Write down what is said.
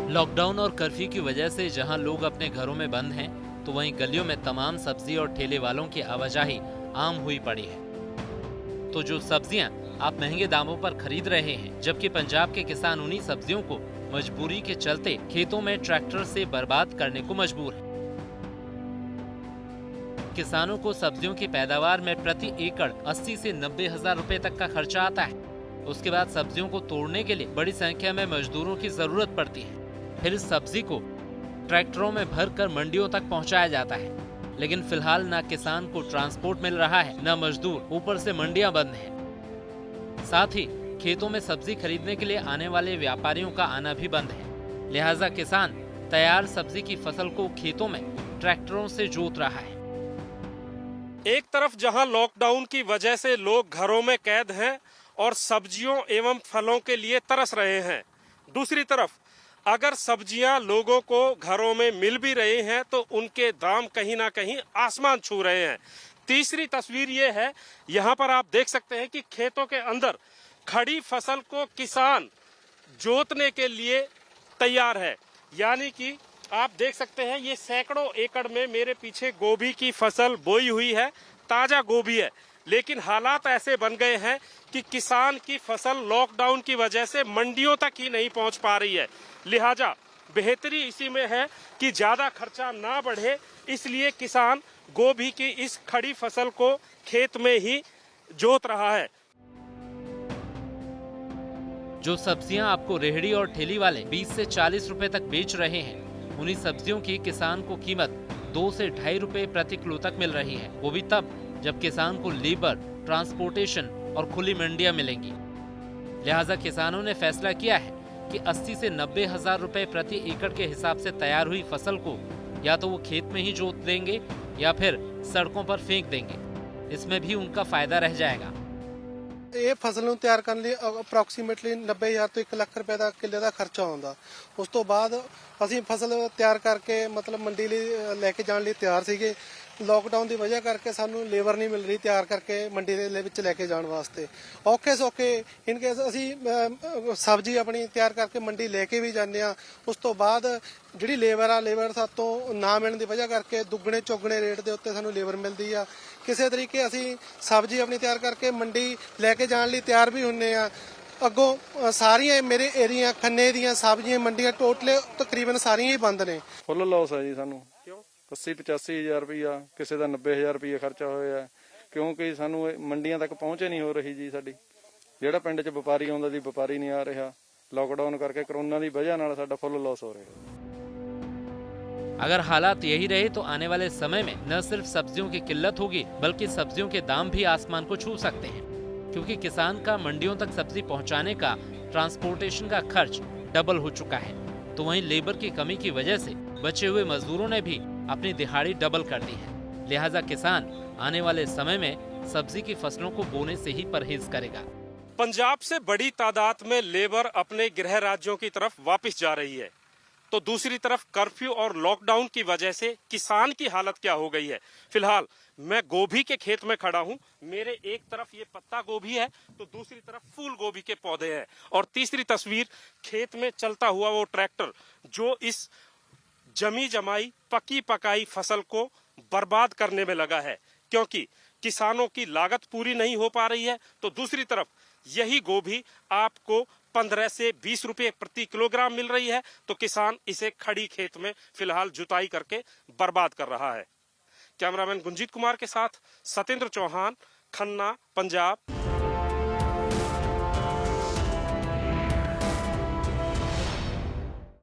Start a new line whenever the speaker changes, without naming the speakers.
Lockdown और curfew की वजह से जहां लोग अपने घरों में बंद हैं, तो वहीं गलियों में तमाम सब्जी और ठेले वालों की आवाजाही आम हुई पड़ी है। तो जो सब्जियां आप महंगे दामों पर खरीद रहे हैं, जबकि पंजाब के किसान उन्हीं सब्जियों को मजबूरी के चलते खेतों में ट्रैक्टर से बर्बाद करने को मजबूर है। किसानों को सब्जियों की पैदावार में प्रति एकड़ 80 से 90 हजार रुपए तक का खर्चा आता है। उसके बाद सब्जियों को तोड़ने के लिए बड़ी संख्या में मजदूरों की जरूरत पड़ती है। फिर इस सब्जी को ट्रैक्टरों में भरकर मंडियों तक पहुंचाया जाता है। लेकिन फिलहाल न किसान को ट्रांसपोर्ट मिल रहा है, न मजदूर, ऊपर से मंडियां बंद हैं। साथ ही खेतों में सब्जी खरीदने के लिए आने वाले व्यापारियों का आना भी बंद है। लिहाजा किसान तैयार सब्जी की फसल को खेतों में ट्रैक्टरों से जोत रहा है।
एक तरफ जहां लॉकडाउन की वजह से लोग घरों में कैद हैं और सब्जियों एवं फलों के लिए तरस रहे हैं, दूसरी तरफ अगर सब्जियां लोगों को घरों में मिल भी रही हैं तो उनके दाम कहीं ना कहीं आसमान छू रहे हैं। तीसरी तस्वीर ये है, यहाँ पर आप देख सकते हैं कि खेतों के अंदर खड़ी फसल को किसान जोतने के लिए तैयार है। यानी कि आप देख सकते हैं ये सैकड़ों एकड़ में मेरे पीछे गोभी की फसल बोई हुई है, ताजा गोभी है। लेकिन हालात ऐसे बन गए हैं कि किसान की फसल लॉकडाउन की वजह से मंडियों तक ही नहीं पहुंच पा रही है। लिहाजा बेहतरी इसी में है कि ज्यादा खर्चा ना बढ़े, इसलिए किसान गोभी की इस खड़ी फसल को खेत में ही जोत रहा है।
जो सब्जियां आपको रेहड़ी और ठेली वाले 20 से 40 रुपए तक बेच रहे हैं, उन्हीं सब्जियों की किसान को कीमत 2 से 2.5 रुपए प्रति किलो तक मिल रही है। वो भी तब जब किसान को लेबर, ट्रांसपोर्टेशन और खुली मंडियां मिलेंगी। लिहाजा किसानों ने फैसला किया है कि 80 से 90 हजार रुपए प्रति एकड़ के हिसाब से तैयार हुई फसल को या तो वो खेत में ही जोत देंगे या फिर सड़कों पर फेंक देंगे। इसमें भी उनका फायदा रह जाएगा।
ਇਹ ਫਸਲ ਨੂੰ ਤਿਆਰ ਕਰਨ ਲਈ ਅਪਰੋਕਸੀਮੇਟਲੀ 90,000 ਤੋਂ 1 ਲੱਖ ਰੁਪਏ ਦਾ ਕਿੱਲੇ ਦਾ ਖਰਚਾ ਆਉਂਦਾ। ਉਸ ਤੋਂ ਬਾਅਦ ਅਸੀਂ ਫਸਲ ਤਿਆਰ ਕਰਕੇ ਮਤਲਬ ਮੰਡੀ ਲਈ ਲੈ ਕੇ ਜਾਣ ਲਈ ਤਿਆਰ ਸੀਗੇ। ਲੋਕਡਾਊਨ ਦੀ ਵਜ੍ਹਾ ਕਰਕੇ ਸਾਨੂੰ ਲੇਬਰ ਨਹੀਂ ਮਿਲ ਰਹੀ ਤਿਆਰ ਕਰਕੇ ਮੰਡੀ ਦੇ ਵਿੱਚ ਲੈ ਕੇ ਜਾਣ ਵਾਸਤੇ। ਔਖੇ ਸੌਖੇ ਇਨ ਕੇਸ ਅਸੀਂ ਸਬਜ਼ੀ ਆਪਣੀ ਤਿਆਰ ਕਰਕੇ ਮੰਡੀ ਲੈ ਕੇ ਵੀ ਜਾਂਦੇ ਆ। ਉਸ ਤੋਂ ਬਾਅਦ ਜਿਹੜੀ ਲੇਬਰ ਸਾਤੋਂ ਨਾ ਮਿਲਣ ਦੀ ਵਜ੍ਹਾ ਕਰਕੇ ਦੁੱਗਣੇ ਚੌਗਣੇ ਰੇਟ ਦੇ ਉੱਤੇ ਸਾਨੂੰ ਲੇਬਰ ਮਿਲਦੀ ਆ। ਕਿਸੇ ਤਰੀਕੇ ਅਸੀਂ ਸਬਜ਼ੀ ਆਪਣੀ ਤਿਆਰ ਕਰਕੇ ਮੰਡੀ ਲੈ ਕੇ ਜਾਣ ਲਈ ਤਿਆਰ ਵੀ ਹੁੰਨੇ ਆ। ਅੱਗੋਂ ਸਾਰੀਆਂ ਮੇਰੇ ਏਰੀਆ ਖੰਨੇ ਦੀਆਂ ਸਬਜ਼ੀਆਂ ਮੰਡੀਆਂ ਟੋਟਲ ਤਕਰੀਬਨ ਸਾਰੀਆਂ ਹੀ ਬੰਦ ਨੇ।
ਫੁੱਲ ਲਾਸ ਹੈ ਜੀ ਸਾਨੂੰ। 80-85 ਹਜ਼ਾਰ ਰੁਪਈਆ, ਕਿਸੇ ਦਾ 90 ਹਜ਼ਾਰ ਰੁਪਈਆ ਖਰਚਾ ਹੋਇਆ, ਕਿਉਂਕਿ ਸਾਨੂੰ ਮੰਡੀਆਂ ਤੱਕ ਪਹੁੰਚ ਨਹੀਂ ਹੋ ਰਹੀ ਜੀ। ਸਾਡੀ ਜਿਹੜਾ ਪਿੰਡ 'ਚ ਵਪਾਰੀ ਆਉਂਦਾ ਸੀ, ਵਪਾਰੀ ਨਹੀਂ ਆ ਰਿਹਾ। लॉकडाउन करके कोरोना की वजह नाल साडा फुल लॉस हो रहा है।
अगर हालात यही रहे तो आने वाले समय में न सिर्फ सब्जियों की किल्लत होगी, बल्कि सब्जियों के दाम भी आसमान को छू सकते हैं, क्योंकि किसान का मंडियों तक सब्जी पहुंचाने का ट्रांसपोर्टेशन का खर्च डबल हो चुका है। तो वहीं लेबर की कमी की वजह से बचे हुए मजदूरों ने भी अपनी दिहाड़ी डबल कर दी है। लिहाजा किसान आने वाले समय में सब्जी की फसलों को बोने से ही परहेज करेगा।
पंजाब से बड़ी तादाद में लेबर अपने गृह राज्यों की तरफ वापस जा रही है, तो दूसरी तरफ कर्फ्यू और लॉकडाउन की वजह से किसान की हालत क्या हो गई है। फिलहाल मैं गोभी के खेत में खड़ा हूं। मेरे एक तरफ ये पत्ता गोभी है तो दूसरी तरफ फूल गोभी के पौधे हैं, और तीसरी तस्वीर खेत में चलता हुआ वो ट्रैक्टर जो इस जमी जमाई पकी पकाई फसल को बर्बाद करने में लगा है, क्योंकि किसानों की लागत पूरी नहीं हो पा रही है। तो दूसरी तरफ यही गोभी आपको 15 से 20 रुपए प्रति किलोग्राम मिल रही है, तो किसान इसे खड़ी खेत में फिलहाल जुताई करके बर्बाद कर रहा है। कैमरामैन गुंजीत कुमार के साथ सतेंद्र चौहान, खन्ना, पंजाब।